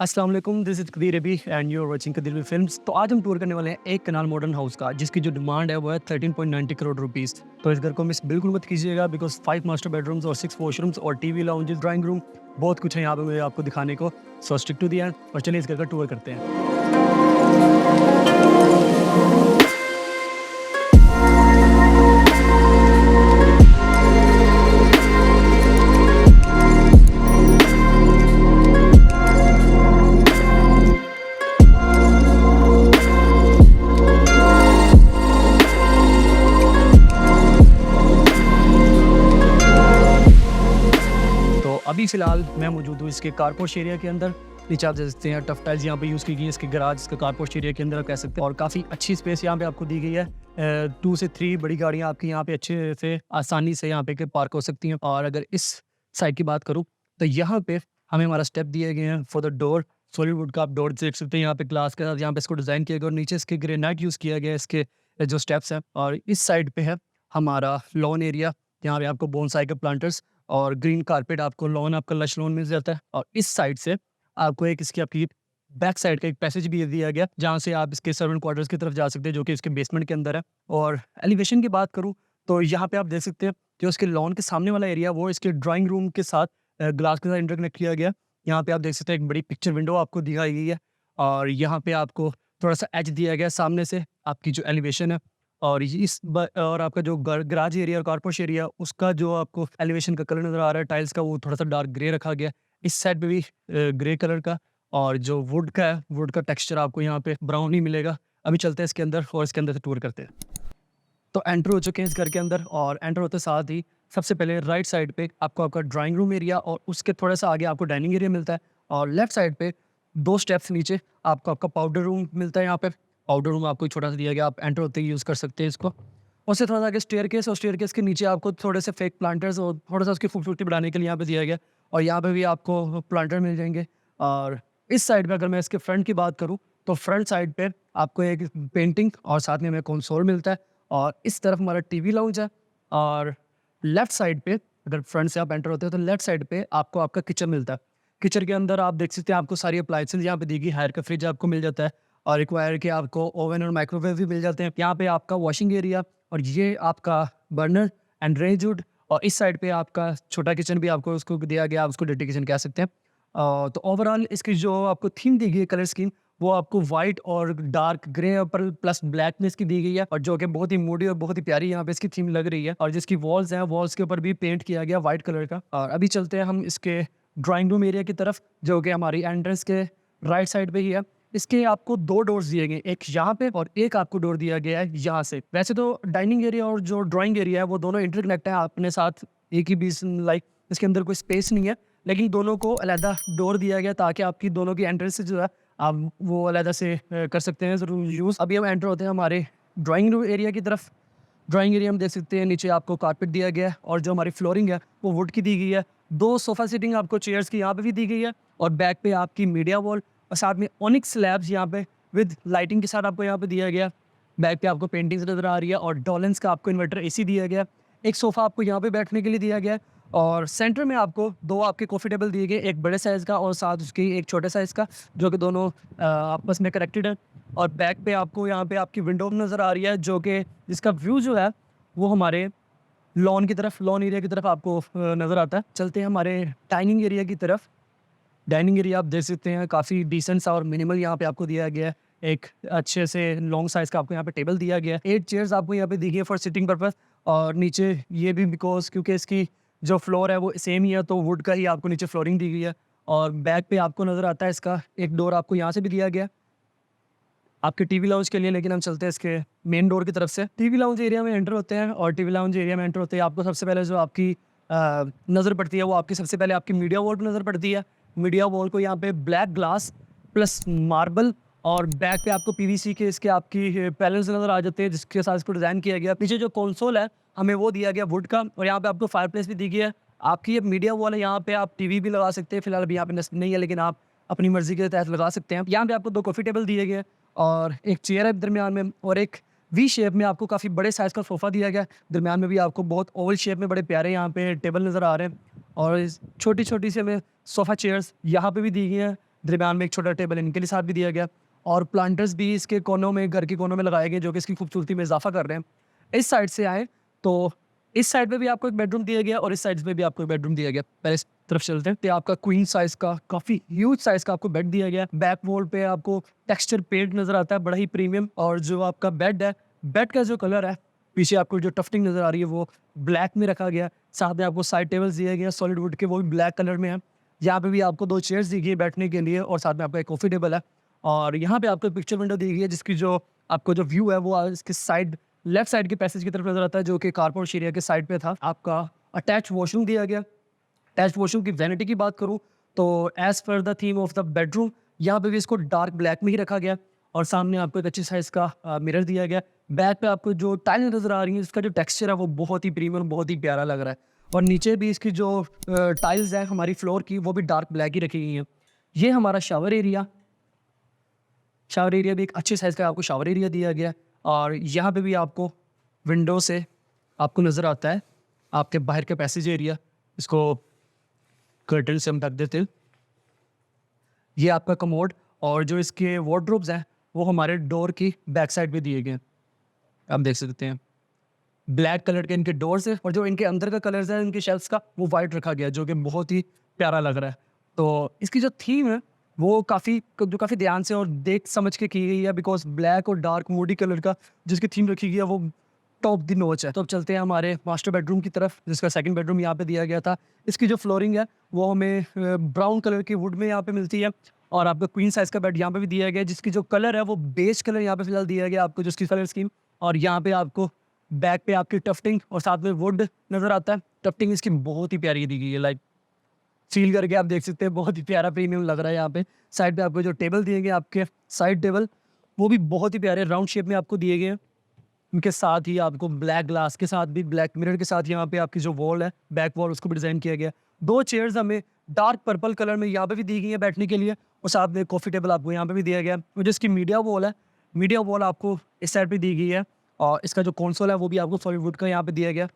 अस्सलाम वालेकुम, this is Qadeer Abbi and you are watching Qadeer Abbi films. तो आज हम टूर करने वाले हैं एक कनाल मॉडर्न हाउस का, जिसकी जो डिमांड है वो है 13.90 करोड़ रुपीस। तो इस घर को मिस बिल्कुल मत कीजिएगा बिकॉज़ 5 मास्टर बेडरूम्स और 6 वॉशरूम्स और टीवी लाउंज, ड्राइंग रूम, बहुत कुछ है यहाँ पे मुझे आपको दिखाने को। So stick to the end और चलिए इस घर का टूर करते हैं। तो अभी फ़िलहाल मैं मौजूद हूँ इसके कारपोश एरिया के अंदर। नीचे आप देख सकते हैं टफ टाइल्स यहाँ पे यूज़ की गई है इसके गैराज, इसका कारपोश एरिया के अंदर आप कह सकते हैं। और काफ़ी अच्छी स्पेस यहाँ पे आपको दी गई है। 2 से 3 बड़ी गाड़ियाँ आपकी यहाँ पे अच्छे से आसानी से यहाँ पे के पार्क हो सकती हैं। और अगर इस साइड की बात करूँ तो यहाँ पे हमें हमारा स्टेप दिए गए हैं for the door. Solid wood का आप डोर देख सकते हैं यहाँ पे ग्लास के साथ यहाँ पे इसको डिज़ाइन किया गया और नीचे इसके ग्रेनाइट यूज़ किया गया है इसके जो स्टेप्स हैं। और इस साइड पे है हमारा लॉन एरिया, यहाँ पे आपको बोनसाई के प्लांटर्स और ग्रीन कारपेट आपको लॉन, आपका लश लॉन मिल जाता है। और इस साइड से आपको एक इसकी आपकी बैक साइड का एक पैसेज भी दिया गया, जहाँ से आप इसके सर्वेंट क्वार्टर्स की तरफ जा सकते हैं, जो कि इसके बेसमेंट के अंदर है। और एलिवेशन की बात करूँ तो यहाँ पे आप देख सकते हैं जो इसके लॉन के सामने वाला एरिया वो इसके ड्राइंग रूम के साथ ग्लास के साथ इंटरकनेक्ट किया गया। यहाँ पे आप देख सकते हैं एक बड़ी पिक्चर विंडो आपको दिखाई गई है और यहाँ पे आपको थोड़ा-सा एज दिया गया है सामने से आपकी जो एलिवेशन है। और और आपका जो गराज एरिया और कारपोश एरिया, उसका जो आपको एलिवेशन का कलर नज़र आ रहा है टाइल्स का, वो थोड़ा-सा डार्क ग्रे रखा गया है। इस साइड पे भी ग्रे कलर का, और जो वुड का है, वुड का टेक्सचर आपको यहाँ पे ब्राउन ही मिलेगा। अभी चलते हैं इसके अंदर और इसके अंदर से टूर करते हैं। तो एंटर हो चुके हैं इस घर के अंदर और एंटर होते साथ ही सबसे पहले राइट साइड पे आपको आपका ड्राइंग रूम एरिया और उसके थोड़ा सा आगे आपको डाइनिंग एरिया मिलता है। और लेफ्ट साइड पे 2 स्टेप्स नीचे आपको आपका पाउडर रूम मिलता है। यहाँ पे पाउडर रूम आपको छोटा सा दिया गया, आप एंटर होते ही यूज़ कर सकते हैं इसको। उससे थोड़ा सा आगे स्टेयरकेस और स्टेयरकेस के नीचे आपको थोड़े से फेक प्लांटर्स और थोड़ा सा उसकी खूबसूरती बढ़ाने के लिए यहाँ पे दिया गया। और यहाँ पे भी आपको प्लांटर मिल जाएंगे। और इस साइड पे अगर मैं इसके फ्रंट की बात करूँ तो फ्रंट साइड पे आपको एक पेंटिंग और साथ में हमें कंसोल मिलता है। और इस तरफ हमारा टीवी लाउंज है। और लेफ्ट साइड पे अगर फ्रंट से आप एंटर होते हो तो लेफ्ट साइड पे आपको आपका किचन मिलता है। किचन के अंदर आप देख सकते हैं आपको सारी अप्लायंसेस यहाँ पे दी गई। हायर का फ्रिज आपको मिल जाता है और रिक्वायर के आपको ओवन और माइक्रोवेव भी मिल जाते हैं। यहाँ पे आपका वॉशिंग एरिया और ये आपका बर्नर एंड रेजवुड। और इस साइड पे आपका छोटा किचन भी आपको उसको दिया गया, आप उसको डर्टी किचन कह सकते हैं। तो ओवरऑल इसकी जो आपको थीम दी गई है कलर स्कीम, वो आपको व्हाइट और डार्क ग्रे पर प्लस ब्लैक में इसकी दी गई है, और जो कि बहुत ही मूडी और बहुत ही प्यारी यहाँ पे इसकी थीम लग रही है। और जिसकी वॉल्स हैं, वॉल्स के ऊपर भी पेंट किया गया व्हाइट कलर का। और अभी चलते हैं हम इसके ड्राइंग रूम एरिया की तरफ, जो कि हमारी एंट्रेंस के राइट साइड पे ही है। इसके आपको 2 डोर्स दिए गए, एक यहाँ पे और एक आपको डोर दिया गया है यहाँ से। वैसे तो डाइनिंग एरिया और जो ड्राइंग एरिया है वो दोनों इंटरकनेक्ट है अपने साथ, एक ही बीच लाइक इसके अंदर कोई स्पेस नहीं है, लेकिन दोनों को अलहदा डोर दिया गया ताकि आपकी दोनों की एंट्रेंस जो है आप वो अलहदा से कर सकते हैं ज़रूर यूज़। अभी हम एंटर होते हैं हमारे ड्राइंग रूम एरिया की तरफ। ड्राइंग एरिया में देख सकते हैं नीचे आपको कारपेट दिया गया है और जो हमारी फ्लोरिंग है वो वुड की दी गई है। 2 सोफ़ा सीटिंग आपको चेयर्स की यहाँ पे भी दी गई है और बैक पे आपकी मीडिया वॉल और साथ में ओनिक्स स्लैब्स यहाँ पे विद लाइटिंग के साथ आपको यहाँ पे दिया गया। बैक पे आपको पेंटिंग्स नज़र आ रही है और डॉलेंस का आपको इन्वर्टर एसी दिया गया। एक सोफ़ा आपको यहाँ पे बैठने के लिए दिया गया है और सेंटर में आपको 2 आपके कॉफ़ी टेबल दिए गए, एक बड़े साइज़ का और साथ उसकी एक छोटे साइज़ का, जो कि दोनों आपस में कनेक्टेड है। और बैक पे आपको यहाँ पे आपकी विंडो नज़र आ रही है, जो कि जिसका व्यू जो है वो हमारे लॉन की तरफ, लॉन एरिया की तरफ आपको नज़र आता है। चलते हैं हमारे डाइनिंग एरिया की तरफ। डाइनिंग एरिया आप देख सकते हैं काफ़ी डिसेंट सा और मिनिमल यहाँ पे आपको दिया गया है। एक अच्छे से लॉन्ग साइज़ का आपको यहाँ पे टेबल दिया गया है। 8 चेयर्स आपको यहाँ पे दी गई है फॉर सिटिंग पर्पज़। और नीचे ये भी बिकॉज़ क्योंकि इसकी जो फ्लोर है वो सेम ही है, तो वुड का ही आपको नीचे फ्लोरिंग दी गई है। और बैक पे आपको नज़र आता है इसका एक डोर आपको यहाँ से भी दिया गया है आपके टीवी लाउंज के लिए। लेकिन हम चलते हैं इसके मेन डोर की तरफ से। टीवी लाउंज एरिया में एंटर होते हैं और टीवी लाउंज एरिया में एंटर होते ही आपको सबसे पहले जो आपकी नज़र पड़ती है वो आपकी सबसे पहले आपकी मीडिया वॉल पर नज़र पड़ती है। मीडिया वॉल को यहाँ पे ब्लैक ग्लास प्लस मार्बल और बैक पे आपको पीवीसी के इसके आपकी पैनल्स नज़र आ जाते हैं, जिसके साथ इसको डिज़ाइन किया गया। पीछे जो कंसोल है हमें वो दिया गया वुड का, और यहाँ पे आपको फायरप्लेस भी दी गई है। आपकी ये मीडिया वॉल है, यहाँ पे आप टीवी भी लगा सकते हैं। फिलहाल अभी यहाँ पे नस्ब नहीं है, लेकिन आप अपनी मर्जी के तहत लगा सकते हैं। यहाँ पे आपको 2 कॉफ़ी टेबल दिए गए और एक चेयर है दरमियान में, और एक वी शेप में आपको काफ़ी बड़े साइज़ का सोफ़ा दिया गया है। दरमियान में भी आपको बहुत ओवल शेप में बड़े प्यारे यहाँ पे टेबल नज़र आ रहे हैं। और छोटी छोटी सी हमें सोफ़ा चेयर्स यहाँ पे भी दी गई हैं, दरमियान में एक छोटा टेबल इनके लिए साथ भी दिया गया, और प्लांटर्स भी इसके कोनों में, घर के कोनों में लगाए गए, जो कि इसकी खूबसूरती में इजाफा कर रहे हैं। इस साइड से आए तो इस साइड पे भी आपको एक बेडरूम दिया गया और इस साइड पे भी आपको एक बेडरूम दिया गया। पहले इस तरफ चलते हैं। तो आपका क्वीन साइज़ का काफ़ी ह्यूज साइज़ का आपको बेड दिया गया। बैक वॉल पे आपको टेक्सचर पेंट नज़र आता है, बड़ा ही प्रीमियम। और जो आपका बेड है, बेड का जो कलर है, पीछे आपको जो टफ्टिंग नज़र आ रही है वो ब्लैक में रखा गया। साथ में आपको साइड टेबल्स दिए गए सॉलिड वुड के, वो भी ब्लैक कलर में है। यहाँ पे भी आपको 2 चेयर्स दी गई है बैठने के लिए और साथ में आपका एक कॉफ़ी टेबल है। और यहाँ पे आपको पिक्चर विंडो दी गई है, जिसकी जो आपको जो व्यू है वो इसके साइड लेफ्ट साइड के पैसेज की तरफ नज़र आता है, जो कि कारपोर्च एरिया के साइड पे था। आपका अटैच वॉशरूम दिया गया। अटैच वॉशरूम की वैनिटी की बात करूँ तो as per the theme of the bedroom, यहाँ पे भी इसको डार्क ब्लैक में ही रखा गया और सामने आपको एक अच्छी साइज़ का मिरर दिया गया। बैक पे आपको जो टाइल नज़र आ रही है, इसका जो टेक्सचर है वो बहुत ही प्रीमियम, बहुत ही प्यारा लग रहा है। और नीचे भी इसकी जो टाइल्स हैं हमारी फ्लोर की, वो भी डार्क ब्लैक ही रखी गई हैं। ये हमारा शावर एरिया भी एक अच्छे साइज़ का आपको शावर एरिया दिया गया। और यहाँ पे भी आपको विंडो से आपको नज़र आता है आपके बाहर का पैसेज एरिया, इसको कर्टन से हम ढक देते हैं। ये आपका कमोड और जो इसके वार्डरोब्स हैं वो हमारे डोर की बैक साइड पे दिए गए हैं, आप देख सकते हैं। ब्लैक कलर के इनके डोर्स है और जो इनके अंदर का कलर्स है इनके शेल्फ्स का, वो वाइट रखा गया, जो कि बहुत ही प्यारा लग रहा है। तो इसकी जो थीम है वो काफ़ी ध्यान से और देख समझ के की गई है, बिकॉज ब्लैक और डार्क मूडी कलर का जिसकी थीम रखी गई है वो टॉप द नॉच है। तो अब चलते हैं हमारे मास्टर बेडरूम की तरफ, जिसका सेकंड बेडरूम यहाँ पे दिया गया था। इसकी जो फ्लोरिंग है वो हमें ब्राउन कलर की वुड में यहाँ पे मिलती है और आपका क्वीन साइज़ का बेड यहाँ पे भी दिया गया है, जिसकी जो कलर है वो बेज कलर यहाँ पे फिलहाल दिया गया आपको, जिसकी कलर स्कीम। और यहाँ पे आपको बैक पे आपकी टफ्टिंग और साथ में वुड नज़र आता है। टफ्टिंग इसकी बहुत ही प्यारी दी गई है, लाइक फील करके आप देख सकते हैं, बहुत ही प्यारा प्रीमियम लग रहा है। यहाँ पे साइड पे आपको जो टेबल दिए गए आपके साइड टेबल, वो भी बहुत ही प्यारे राउंड शेप में आपको दिए गए हैं। उनके साथ ही आपको ब्लैक ग्लास के साथ भी, ब्लैक मिरर के साथ यहाँ पे आपकी जो वॉल है बैक वॉल, उसको भी डिज़ाइन किया गया। 2 चेयर्स हमें डार्क पर्पल कलर में यहाँ पे भी दी गई है बैठने के लिए और साथ में कॉफ़ी टेबल आपको यहाँ पे भी दिया गया। और जिसकी मीडिया वॉल है, मीडिया वॉल आपको इस साइड पे दी गई है और इसका जो कंसोल है वो भी आपको सॉलिड वुड का यहाँ पे दिया गया।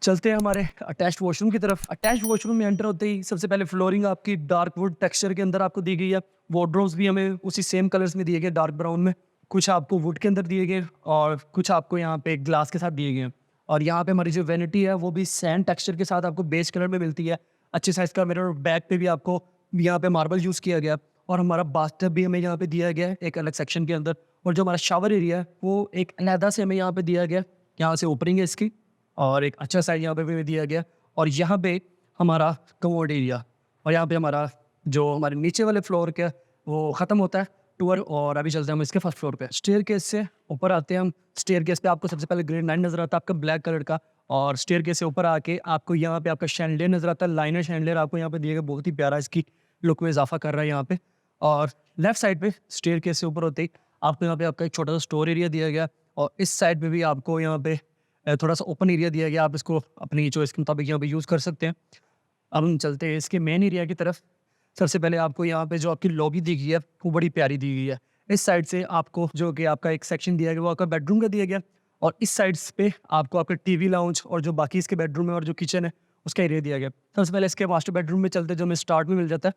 चलते हैं हमारे अटैच्ड वॉशरूम की तरफ। अटैच्ड वॉशरूम में एंटर होते ही सबसे पहले फ्लोरिंग आपकी डार्क वुड टेक्सचर के अंदर आपको दी गई है। वार्डरोब्स भी हमें उसी सेम कलर्स में दिए गए, डार्क ब्राउन में। कुछ आपको वुड के अंदर दिए गए और कुछ आपको यहाँ पे ग्लास के साथ दिए गए हैं। और यहाँ पे हमारी जो वैनिटी है वो भी सैंड टेक्सचर के साथ आपको बेज कलर में मिलती है। अच्छे साइज़ का मिरर, बैक पे भी आपको यहाँ पे मार्बल यूज़ किया गया और हमारा बाथटब भी हमें यहाँ पे दिया गया है एक अलग सेक्शन के अंदर। और जो हमारा शावर एरिया है वो एक अलहदा से हमें यहाँ पे दिया गया, यहाँ से ओपनिंग है इसकी और एक अच्छा साइज यहाँ पे भी दिया गया। और यहाँ पे हमारा कमोड एरिया और यहाँ पे हमारा जो हमारे नीचे वाले फ्लोर का वो ख़त्म होता है टूर। और अभी चलते हैं हम इसके फर्स्ट फ्लोर पे। स्टेयर केस से ऊपर आते हैं हम। स्टेयर केस पे आपको सबसे पहले ग्रेड 9 नज़र आता है आपका ब्लैक कलर का। और स्टेयर केस से ऊपर आके आपको यहाँ पे आपका शैंडलियर नज़र आता है, लाइनर शैंडलियर आपको यहाँ पे दिया गया, बहुत ही प्यारा, इसकी लुक में इजाफा कर रहा है यहाँ पे। और लेफ्ट साइड पे स्टेयर केस से ऊपर होते ही आपको यहाँ पे आपका एक छोटा सा स्टोर एरिया दिया गया और इस साइड पे भी आपको यहाँ पे थोड़ा सा ओपन एरिया दिया गया। आप इसको अपनी चॉइस के मुताबिक यहाँ पे यूज़ कर सकते हैं। अब हम चलते हैं इसके मेन एरिया की तरफ। सबसे पहले आपको यहाँ पे जो आपकी लॉबी दी गई है वो बड़ी प्यारी दी गई है। इस साइड से आपको जो कि आपका एक सेक्शन दिया गया वो आपका बेडरूम का दिया गया और इस साइड पे आपको आपका टीवी लाउंज और जो बाकी इसके बेडरूम है और जो किचन है उसका एरिया दिया गया। सबसे पहले इसके मास्टर बेडरूम में चलते, जो हमें स्टार्ट में मिल जाता है।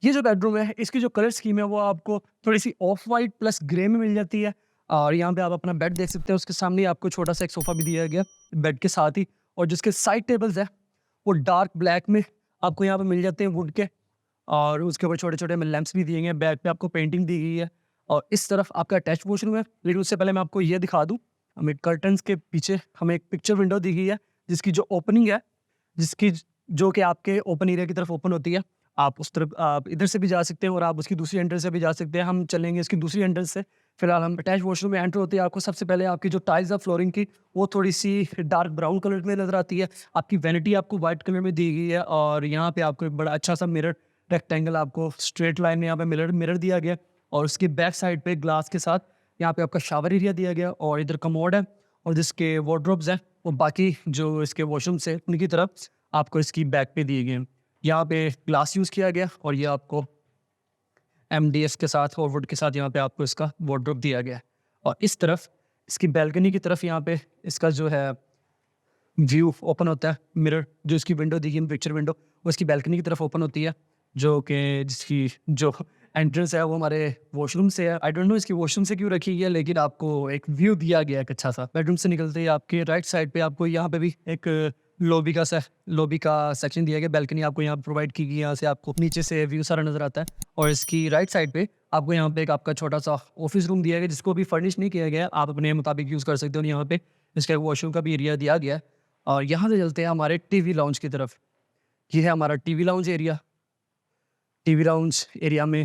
ये जो बेडरूम है इसकी जो कलर स्कीम है वो आपको थोड़ी सी ऑफ वाइट प्लस ग्रे में मिल जाती है। और यहाँ पे आप अपना बेड देख सकते हैं, उसके सामने आपको छोटा सा एक सोफ़ा भी दिया गया बेड के साथ ही। और जिसके साइड टेबल्स है वो डार्क ब्लैक में आपको यहाँ पे मिल जाते हैं वुड के और उसके ऊपर छोटे छोटे लैंप्स भी दिए गए हैं। बैक पे आपको पेंटिंग दी गई है और इस तरफ आपका अटैच वॉशरूम है। लेकिन उससे पहले मैं आपको ये दिखा दूँ, हमें कर्टन्स के पीछे हमें एक पिक्चर विंडो दी गई है जिसकी जो ओपनिंग है, जिसकी जो कि आपके ओपन एरिया की तरफ ओपन होती है। आप उस तरफ आप इधर से भी जा सकते हैं और आप उसकी दूसरी एंट्रेंस से भी जा सकते हैं। हम चलेंगे इसकी दूसरी एंट्रेंस से। फिलहाल हम अटैच वॉशरूम में एंटर होते हैं। आपको सबसे पहले आपकी जो टाइल्स है फ्लोरिंग की वो थोड़ी सी डार्क ब्राउन कलर में नज़र आती है। आपकी वैनिटी आपको वाइट कलर में दी गई है और यहाँ पे आपको एक बड़ा अच्छा सा मिरर रेक्टेंगल आपको स्ट्रेट लाइन में यहाँ पे मिरर दिया गया और उसके बैक साइड पे ग्लास के साथ यहाँ पे आपका शावर एरिया दिया गया और इधर कमोड है और जिसके वार्डरोब्स हैं वो बाकी जो इसके वॉशरूम से उनकी तरफ आपको इसकी बैक पे दिए गए हैं। यहाँ पे ग्लास यूज़ किया गया और ये आपको MDF के साथ और वुड के साथ यहाँ पे आपको इसका वार्डरोब दिया गया है। और इस तरफ इसकी बैल्कनी की तरफ यहाँ पे इसका जो है व्यू ओपन होता है। मिरर जो इसकी विंडो दी गई पिक्चर विंडो वो इसकी बैल्कनी की तरफ ओपन होती है, जो कि जिसकी जो एंट्रेंस है वो हमारे वॉशरूम से है। आई डोंट नो इसकी वॉशरूम से क्यों रखी गई है, लेकिन आपको एक व्यू दिया गया है एक अच्छा सा। बेडरूम से निकलते ही आपके राइट साइड पे आपको यहाँ पे भी एक लॉबी का सेक्शन दिया गया, बैल्कनी आपको यहाँ प्रोवाइड की गई है। यहाँ से आपको नीचे से व्यू सारा नजर आता है, और इसकी राइट साइड पे आपको यहाँ पे एक आपका छोटा सा ऑफिस रूम दिया गया, जिसको भी फर्निश नहीं किया गया है, आप अपने मुताबिक यूज़ कर सकते हो। यहाँ पे इसका वॉशरूम का भी एरिया दिया गया है। और यहाँ से चलते हैं हमारे टीवी लाउंज की तरफ। ये है हमारा TV lounge area. TV lounge area में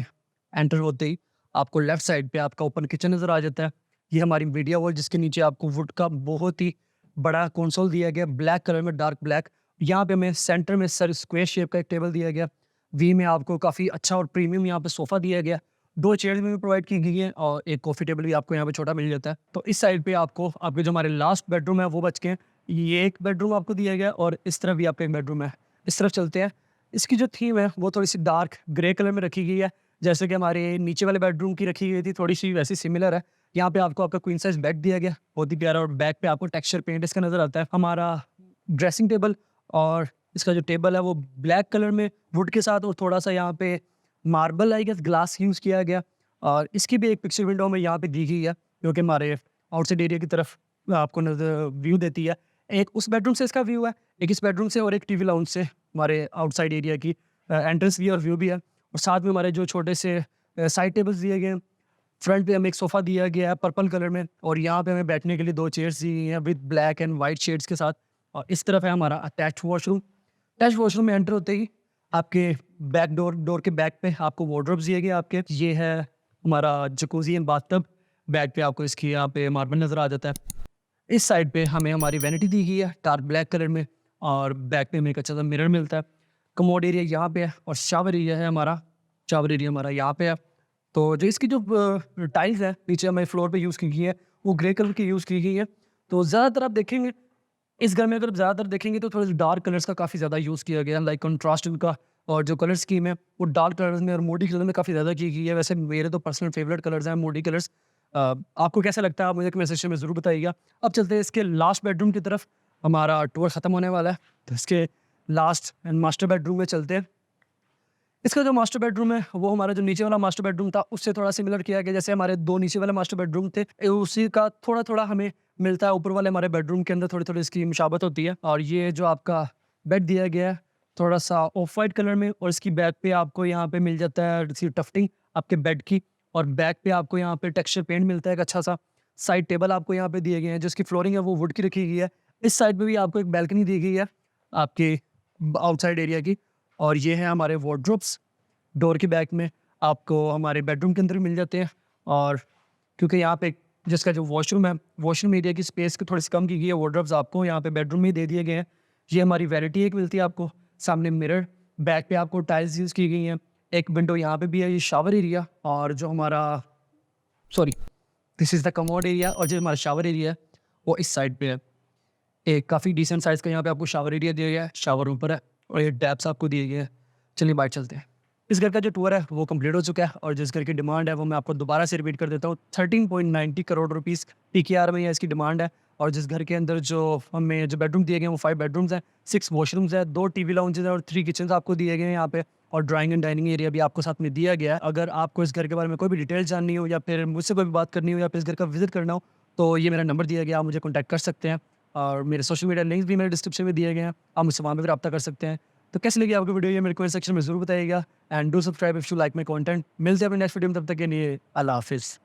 एंटर होते ही आपको लेफ्ट साइड पे आपका ओपन किचन नज़र आ जाता है। ये हमारी मीडिया वॉल, जिसके नीचे आपको वुड का बहुत ही बड़ा कंसोल दिया गया, ब्लैक कलर में, डार्क ब्लैक। यहाँ पे हमें सेंटर में सर स्क्वायर शेप का एक टेबल दिया गया। वी में आपको काफ़ी अच्छा और प्रीमियम यहाँ पे सोफ़ा दिया गया। 2 चेयर्स में भी प्रोवाइड की गई है, और एक कॉफ़ी टेबल भी आपको यहाँ पे छोटा मिल जाता है। तो इस साइड पे आपको आपके जो हमारे लास्ट बेडरूम है वो बच के, ये एक बेडरूम आपको दिया गया, और इस तरफ भी आपका एक बेडरूम है। इस तरफ चलते हैं। इसकी जो थीम है वो थोड़ी सी डार्क ग्रे कलर में रखी गई है, जैसे कि हमारे नीचे वाले बेडरूम की रखी गई थी, थोड़ी सी वैसी सिमिलर है। यहाँ पे आपको आपका क्वीन साइज बेड दिया गया, बहुत ही प्यारा, और बैक पे आपको टेक्सचर पेंट इसका नज़र आता है। हमारा ड्रेसिंग टेबल और इसका जो टेबल है वो ब्लैक कलर में वुड के साथ, और थोड़ा सा यहाँ पे marble I guess glass use किया गया। और इसकी भी एक पिक्चर विंडो में यहाँ पे दी गई है, जो कि हमारे आउटसाइड एरिया की तरफ आपको नजर व्यू देती है। एक उस बेडरूम से इसका व्यू है, एक इस बेडरूम से, और एक टीवी लाउंज से हमारे आउटसाइड एरिया की एंट्रेंस भी है और व्यू भी है। और साथ में हमारे जो छोटे से साइड टेबल्स दिए गए हैं। फ्रंट पे हमें एक सोफ़ा दिया गया है पर्पल कलर में, और यहाँ पे हमें बैठने के लिए 2 चेयर्स दी गई हैं with black and white shades के साथ। और इस तरफ है हमारा अटैच वॉशरूम। अटैच वॉशरूम में एंटर होते ही आपके बैक डोर के बैक पे आपको वार्डरोब्स दिए गए आपके। ये है हमारा जकूजी एंड बाथटब। बैक पे आपको इसकी यहाँ पे मार्बल नज़र आ जाता है। इस साइड पे हमें हमारी वैनिटी दी गई है डार्क ब्लैक कलर में, और बैक पे हमें एक अच्छा सा मिरर मिलता है। कमोड एरिया यहाँ पे है, और शावर एरिया है हमारा, शावर एरिया हमारा यहाँ पे है। तो जो इसकी जो टाइल्स है नीचे हमें फ्लोर पे यूज़ की गई है, वो ग्रे कलर की यूज़ की गई है। तो ज़्यादातर आप देखेंगे इस घर में, अगर ज़्यादातर देखेंगे तो थोड़े डार्क कलर्स का काफ़ी ज़्यादा यूज़ किया गया है, लाइक कंट्रास्ट इनका। और जो कलर स्कीम है वो डार्क कलर्स में और मोडी कलर में काफ़ी ज़्यादा की गई है। वैसे मेरे तो पर्सनल फेवरेट कलर्स हैं मोडी कलर्स। आपको कैसा लगता है आप मुझे कमेंट सेक्शन में ज़रूर बताइएगा। अब चलते हैं इसके लास्ट बेडरूम की तरफ। हमारा टूर ख़त्म होने वाला है, तो इसके लास्ट एंड मास्टर बेडरूम में चलते हैं। इसका जो मास्टर बेडरूम है वो हमारा जो नीचे वाला मास्टर बेडरूम था उससे थोड़ा सिमिलर किया गया। जैसे हमारे 2 नीचे वाले मास्टर बेडरूम थे, उसी का थोड़ा-थोड़ा हमें मिलता है ऊपर वाले हमारे बेडरूम के अंदर, थोड़ी-थोड़ी इसकी मुशाबत होती है। और ये जो आपका बेड दिया गया है थोड़ा-सा ऑफ वाइट कलर में, और इसकी बैक पे आपको यहाँ पे मिल जाता है इसकी टफ्टिंग आपके बेड की, और बैक पे आपको यहाँ पे टेक्सचर पेंट मिलता है एक अच्छा सा। साइड टेबल आपको यहाँ पे दिए गए हैं, जिसकी फ्लोरिंग है वो वुड की रखी गई है। इस साइड पे भी आपको एक बैल्कनी दी गई है आपके आउटसाइड एरिया की, और ये है हमारे वार्डरोब्स। डोर के बैक में आपको हमारे बेडरूम के अंदर मिल जाते हैं। और क्योंकि यहाँ पे जिसका जो वॉशरूम है, वॉशरूम एरिया की स्पेस को थोड़ी सी कम की गई है, वार्डरोब्स आपको यहाँ पे बेडरूम में ही दे दिए गए हैं। ये हमारी वैरायटी एक मिलती है आपको। सामने मिरर, बैक पे आपको टाइल्स यूज़ की गई हैं, एक विंडो यहाँ पे भी है। ये शावर एरिया, और जो हमारा sorry this is the commode area, और जो हमारा शावर एरिया है वो इस साइड पे है। एक काफ़ी डिसेंट साइज़ का यहाँ पे आपको शावर एरिया दिया गया है, शावर ऊपर है, और ये टैप्स आपको दिए गए हैं। चलिए बाहर चलते हैं। इस घर का जो टूर है वो कंप्लीट हो चुका है, और जिस घर की डिमांड है वो मैं आपको दोबारा से रिपीट कर देता हूँ। 13.90 करोड़ रुपीस पीकेआर में ये इसकी डिमांड है। और जिस घर के अंदर जो हमें जो बेडरूम दिए गए हैं वो 5 बेडरूम्स हैं, 6 वॉशरूम्स हैं, 2 टीवी लाउंजेस हैं, और 3 किचन आपको दिए गए हैं यहाँ पे, और ड्राइंग एंड डाइनिंग एरिया भी आपको साथ में दिया गया है। अगर आपको इस घर के बारे में कोई भी डिटेल जाननी हो, या फिर मुझसे कोई भी बात करनी हो, या फिर इस घर का विजिट करना हो, तो ये मेरा नंबर दिया गया, आप मुझे कॉन्टैक्ट कर सकते हैं। और मेरे सोशल मीडिया लिंक्स भी मेरे डिस्क्रिप्शन में दिए गए हैं, आप मुझसे वहाँ पर भी रब्ता कर सकते हैं। तो कैसी लगी आपको वीडियो, ये मेरे कमेंट सेक्शन में ज़रूर बताइएगा। And do subscribe if you like my content. मिलते हैं अपने नेक्स्ट वीडियो में, तब तक के लिए अल्लाह हाफिज़।